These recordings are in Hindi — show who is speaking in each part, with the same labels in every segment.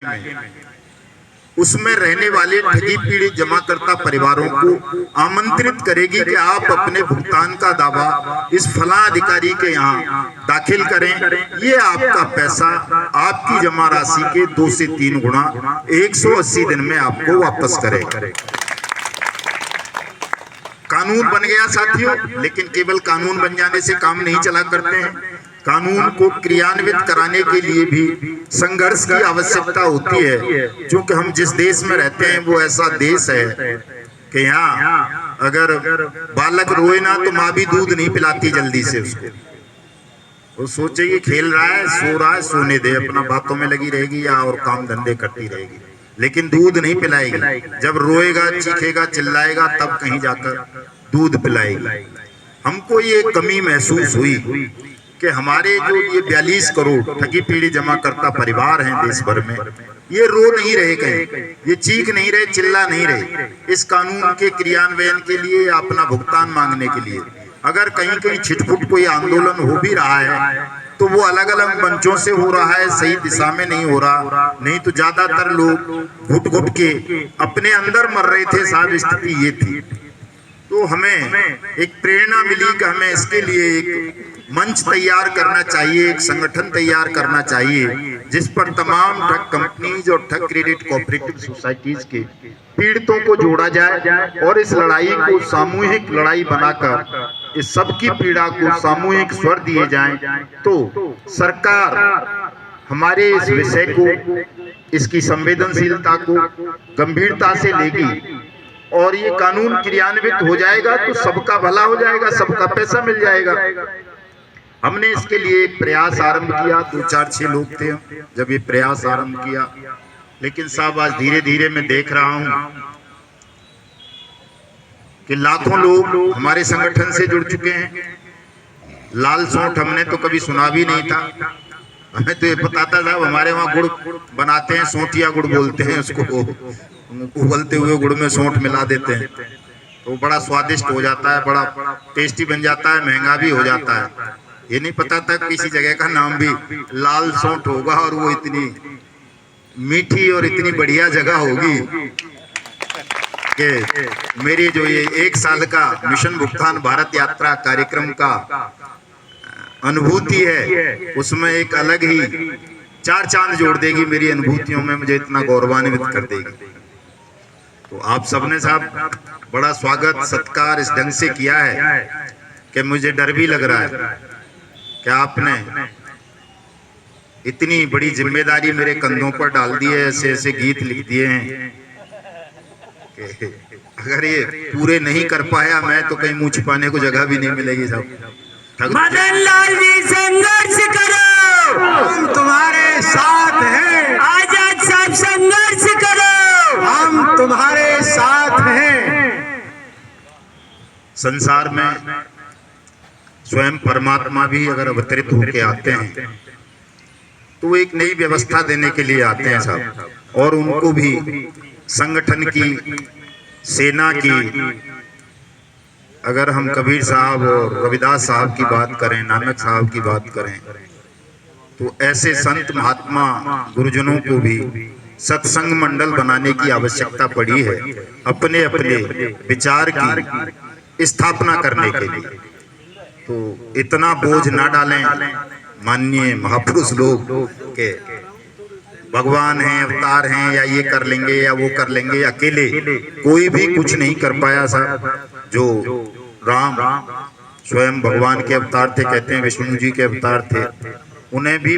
Speaker 1: में उसमें रहने वाले ठगी पीड़ित जमाकर्ता परिवारों को आमंत्रित करेगी कि आप अपने भुगतान का दावा इस फलां अधिकारी के यहाँ दाखिल करें। ये आपका पैसा आपकी जमा राशि के 2 से 3 गुना 180 दिन में आपको वापस करेगा। कानून बन गया साथियों, लेकिन केवल कानून बन जाने से काम नहीं चला करते हैं। कानून को क्रियान्वित कराने के लिए भी संघर्ष की आवश्यकता होती है, क्योंकि हम जिस देश में रहते हैं वो ऐसा देश है कि यहाँ अगर बालक रोए ना तो माँ भी दूध नहीं पिलाती जल्दी से उसको। वो सोचेगी खेल रहा है, सो रहा है, सोने दे, अपना बातों में लगी रहेगी या और काम धंधे करती रहेगी, लेकिन दूध नहीं पिलाएगी। जब रोएगा, चीखेगा, चिल्लाएगा तब कहीं जाकर दूध पिलाएगी। हमको ये कमी महसूस हुई कि हमारे जो ये 42 करोड़ ठगी पीड़ित जमाकर्ता परिवार हैं देश भर में, ये रो नहीं रहे कहीं, ये चीख नहीं रहे, चिल्ला नहीं रहे इस कानून के क्रियान्वयन के लिए या अपना भुगतान मांगने के लिए। अगर कहीं कहीं छिटपुट कोई आंदोलन हो भी रहा है तो वो अलग अलग मंचों से हो रहा है, सही दिशा में नहीं हो रहा। नहीं तो ज्यादातर लोग घुट घुट के अपने अंदर मर रहे थे साहब, स्थिति ये थी। तो हमें एक प्रेरणा मिली कि हमें इसके लिए एक मंच तैयार करना चाहिए, एक संगठन तैयार करना चाहिए जिस पर तमाम ठग कंपनीज और ठग क्रेडिट कोऑपरेटिव सोसाइटीज के पीड़ितों को जोड़ा जाए और इस लड़ाई को सामूहिक लड़ाई बनाकर इस सबकी पीड़ा को सामूहिक स्वर दिए जाएं। तो सरकार हमारे इस विषय को, इसकी संवेदनशीलता को गंभीरता से लेगी और ये कानून क्रियान्वित हो जाएगा तो सबका भला हो जाएगा, सबका पैसा मिल जाएगा। हमने इसके लिए एक प्रयास आरंभ किया, 2, 4, 6 लोग थे जब ये प्रयास आरंभ किया, लेकिन साहब आज धीरे धीरे मैं देख रहा हूं कि लाखों लोग हमारे संगठन से जुड़ चुके हैं। लाल सौंठ हमने तो कभी सुना भी नहीं था, हमें तो ये पता था साहब हमारे वहाँ गुड़ बनाते हैं, सौंठिया गुड़ बोलते हैं उसको, उबलते हुए गुड़ में सौंठ मिला देते हैं तो बड़ा स्वादिष्ट हो जाता है, बड़ा टेस्टी बन जाता है, महंगा भी हो जाता है। ये नहीं पता था किसी जगह का नाम भी लाल सौंठ होगा और वो इतनी मीठी और इतनी बढ़िया जगह होगी कि मेरी जो ये 1 साल का मिशन भुगतान भारत यात्रा कार्यक्रम का अनुभूति है उसमें एक अलग ही 4 चांद जोड़ देगी मेरी अनुभूतियों में, मुझे इतना गौरवान्वित कर देगी। तो आप सबने साहब बड़ा स्वागत सत्कार इस ढंग से किया है कि मुझे डर भी लग रहा है कि आपने इतनी बड़ी जिम्मेदारी मेरे कंधों पर डाल दी है, ऐसे ऐसे गीत लिख दिए हैं कि अगर ये पूरे नहीं कर पाया मैं तो कहीं मुंह छिपाने को जगह भी नहीं मिलेगी साहब।
Speaker 2: मदन लाल जी संघर्ष करो,
Speaker 3: हम तुम्हारे साथ हैं।
Speaker 2: आजाद साहब संघर्ष करो,
Speaker 3: हम तुम्हारे साथ हैं।
Speaker 1: संसार में स्वयं परमात्मा भी अगर अवतरित होके आते हैं तो एक नई व्यवस्था देने के लिए आते हैं साहब, और उनको भी संगठन की, सेना की, अगर हम कबीर साहब और रविदास साहब की बात करें, नानक साहब की बात करें, तो ऐसे संत महात्मा गुरुजनों को भी सत्संग मंडल बनाने की आवश्यकता पड़ी है अपने अपने विचार की स्थापना करने के लिए। तो इतना बोझ ना डालें माननीय महापुरुष लोग के भगवान हैं, अवतार हैं, या ये कर लेंगे या वो कर लेंगे। अकेले कोई भी कुछ नहीं कर पाया साहब। जो राम स्वयं भगवान के अवतार थे, कहते हैं विष्णु जी के अवतार थे, उन्हें भी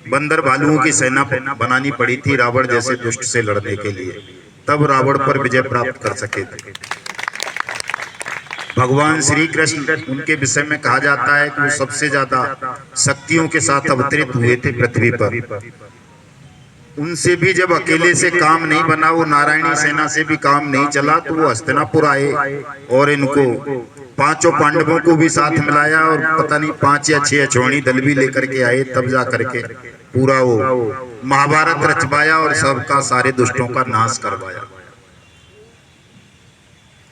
Speaker 1: बंदर भालुओं की सेना बनानी पड़ी थी रावण जैसे दुष्ट से लड़ने के लिए, तब रावण पर विजय प्राप्त कर सके थे। भगवान श्री कृष्ण, उनके विषय में कहा जाता है कि वो सबसे ज्यादा शक्तियों के साथ अवतरित हुए थे पृथ्वी पर। उनसे भी जब अकेले से काम नहीं बना, वो नारायणी सेना से भी काम नहीं चला, तो वो हस्तिनापुर आए और इनको 5 पांडवों को भी साथ मिलाया और पता नहीं 5 या 6 अछौनी दल भी लेकर के आए, तब जा करके पूरा वो महाभारत रचवाया और सबका सारे दुष्टों का नाश करवाया।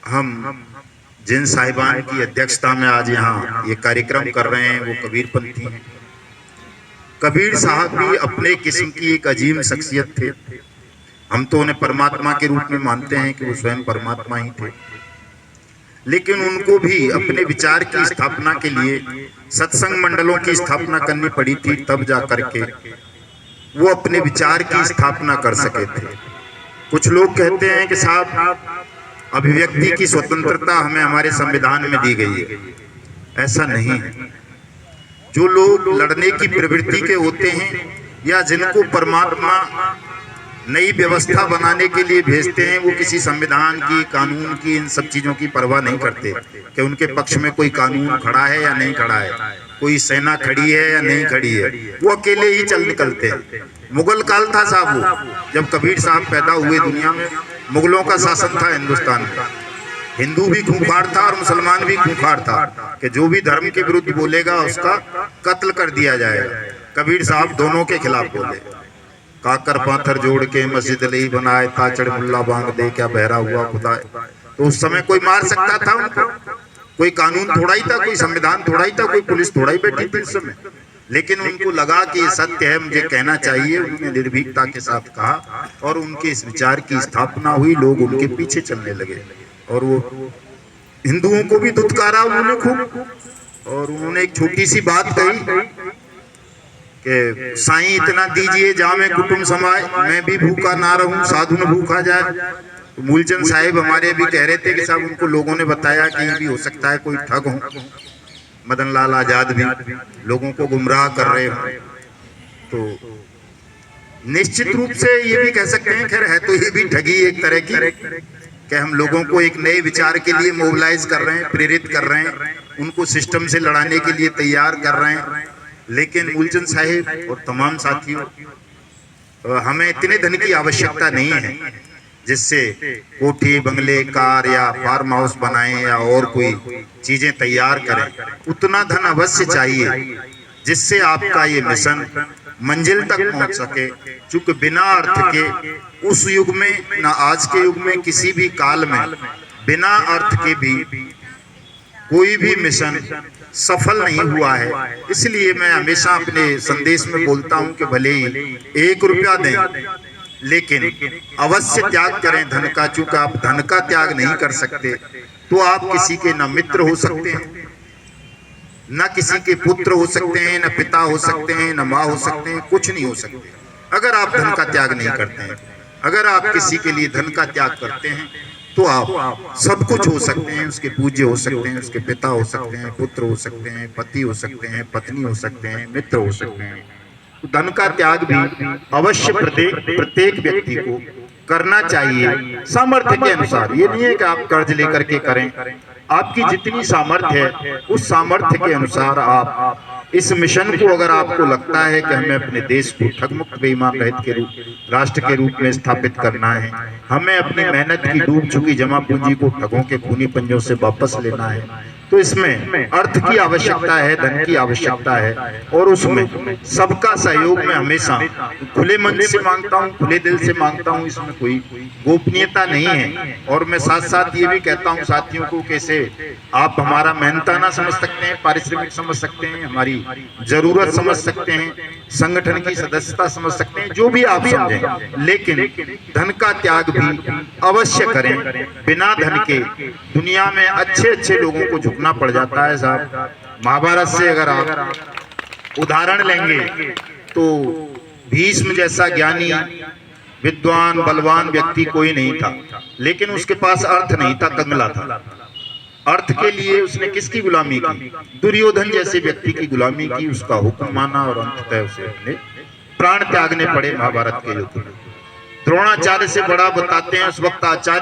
Speaker 1: हम जिन साहिबान की अध्यक्षता में आज यहाँ ये कार्यक्रम कर रहे हैं वो कबीरपंथी हैं, कबीर साहब भी अपने किस्म की एक अजीम शख्सियत थे। हम तो उन्हें परमात्मा के रूप में मानते हैं कि वो स्वयं परमात्मा ही थे, लेकिन उनको भी अपने विचार की स्थापना के लिए सत्संग मंडलों की स्थापना करनी पड़ी थी, तब जा करके वो अपने विचार की स्थापना कर सके थे। कुछ लोग कहते हैं कि साहब अभिव्यक्ति की स्वतंत्रता हमें हमारे संविधान में दी गई है। ऐसा नहीं है। जो लोग लड़ने की प्रवृत्ति के होते हैं या जिनको परमात्मा नई व्यवस्था बनाने के लिए भेजते हैं, वो किसी संविधान की, कानून की, इन सब चीजों की परवाह नहीं करते कि उनके पक्ष में कोई कानून खड़ा है या नहीं खड़ा है, कोई सेना खड़ी है या नहीं खड़ी है। वो अकेले ही चल निकलते हैं। मुगल काल था साहब, वो जब कबीर साहब पैदा हुए दुनिया में, मुगलों का शासन था हिंदुस्तान में। हिंदू भी खूंखार था और मुसलमान भी खूंखार था कि जो भी धर्म के विरुद्ध बोलेगा उसका कत्ल कर दिया जाएगा। कबीर साहब दोनों के खिलाफ बोले। काकर पाथर जोड़ के मस्जिद अली बनाए, ताचड़ मुल्ला बांग दे क्या बहरा हुआ खुदा। तो उस समय कोई मार सकता था उनको? कोई कानून थोड़ा ही था, कोई संविधान थोड़ा ही था, कोई पुलिस थोड़ा ही बैठी थी उस समय। लेकिन उनको लगा कि ये सत्य है, मुझे कहना चाहिए। उन्होंने निर्भीकता के साथ कहा और उनके इस विचार की स्थापना हुई। लोग उनके पीछे चलने लगे और वो हिंदुओं को भी धुतकारा उन्होंने खूब। और उन्होंने एक छोटी सी बात कही कि साईं इतना दीजिए जामे कुटुंब समाए, मैं भी भूखा ना रहूं साधु न भूखा जाए। तो मूलचंद साहिब हमारे भी कह रहे थे कि साहब उनको लोगों ने बताया कि ये भी हो सकता है कोई ठग हो, मदन लाल आजाद भी लोगों को गुमराह कर रहे हो। तो निश्चित रूप से ये भी कह सकते हैं, खैर है तो ये भी ठगी एक तरह की, कि हम लोगों को एक नए विचार के लिए मोबिलाइज कर रहे हैं, प्रेरित कर रहे हैं, उनको सिस्टम से लड़ाने के लिए तैयार कर रहे हैं। लेकिन मूलचंद साहिब और तमाम साथियों, हमें इतने धन की आवश्यकता नहीं है जिससे कोठी, बंगले, कार या फार्म हाउस बनाएं या और कोई चीजें तैयार करें। उतना धन अवश्य चाहिए जिससे आपका ये मिशन मंजिल तक पहुंच सके। चूंकि बिना अर्थ के उस युग में, ना आज के युग में, किसी भी काल में बिना अर्थ के भी कोई भी मिशन सफल नहीं हुआ है। इसलिए मैं हमेशा अपने संदेश में बोलता हूं कि भले ही 1 रुपया दें, लेकिन अवश्य त्याग करें धन का। चूंकि आप धन का त्याग नहीं कर सकते तो आप किसी के न मित्र हो सकते हैं, न किसी के पुत्र हो सकते हैं, न पिता हो सकते हैं, न माँ हो सकते हैं, कुछ नहीं हो सकते अगर आप धन का त्याग नहीं करते हैं। अगर आप किसी के लिए धन का त्याग करते हैं तो आप सब कुछ हो सकते हैं। उसके पूज्य हो सकते हैं, उसके पिता हो सकते हैं, पुत्र हो सकते हैं, पति हो सकते हैं, पत्नी हो सकते हैं, मित्र हो सकते हैं। तो धन का त्याग भी अवश्य प्रत्येक व्यक्ति को करना चाहिए सामर्थ्य के अनुसार। ये नहीं है कि आप कर्ज लेकर के करें, आपकी जितनी सामर्थ्य है उस सामर्थ्य के अनुसार आप इस मिशन को, अगर आपको लगता है कि हमें अपने देश को ठगमुक्त बेईमान रहित के रूप, राष्ट्र के रूप में स्थापित करना है, हमें अपनी मेहनत की डूब चुकी जमा पूंजी को ठगों के खूनी पंजों से वापस लेना है, तो इसमें अर्थ की आवश्यकता है, धन की आवश्यकता है। और उसमें सबका सहयोग मैं हमेशा खुले मन से मांगता हूँ, खुले दिल से मांगता हूँ। इसमें कोई गोपनीयता नहीं है। और मैं साथ साथ ये भी कहता हूँ साथियों को, कैसे आप हमारा मेहनताना समझ सकते हैं, पारिश्रमिक समझ सकते हैं, हमारी जरूरत समझ सकते हैं, संगठन की सदस्यता समझ सकते हैं, जो भी आप समझें, लेकिन धन का त्याग भी अवश्य करें। बिना धन के दुनिया में अच्छे अच्छे लोगों को झुकना पड़ जाता है साहब। महाभारत से अगर आप उदाहरण लेंगे तो भीष्म जैसा ज्ञानी, विद्वान, बलवान व्यक्ति कोई नहीं था, लेकिन उसके पास अर्थ नहीं था, कंगला था। अर्थ के लिए उसने किसकी गुलामी की? दुर्योधन जैसे व्यक्ति की गुलामी की, उसका हुक्म माना और अंततः उसे अपने प्राण त्यागने पड़े महाभारत के युद्ध में। द्रोणाचार्य से बड़ा बताते हैं उस वक्त आचार्य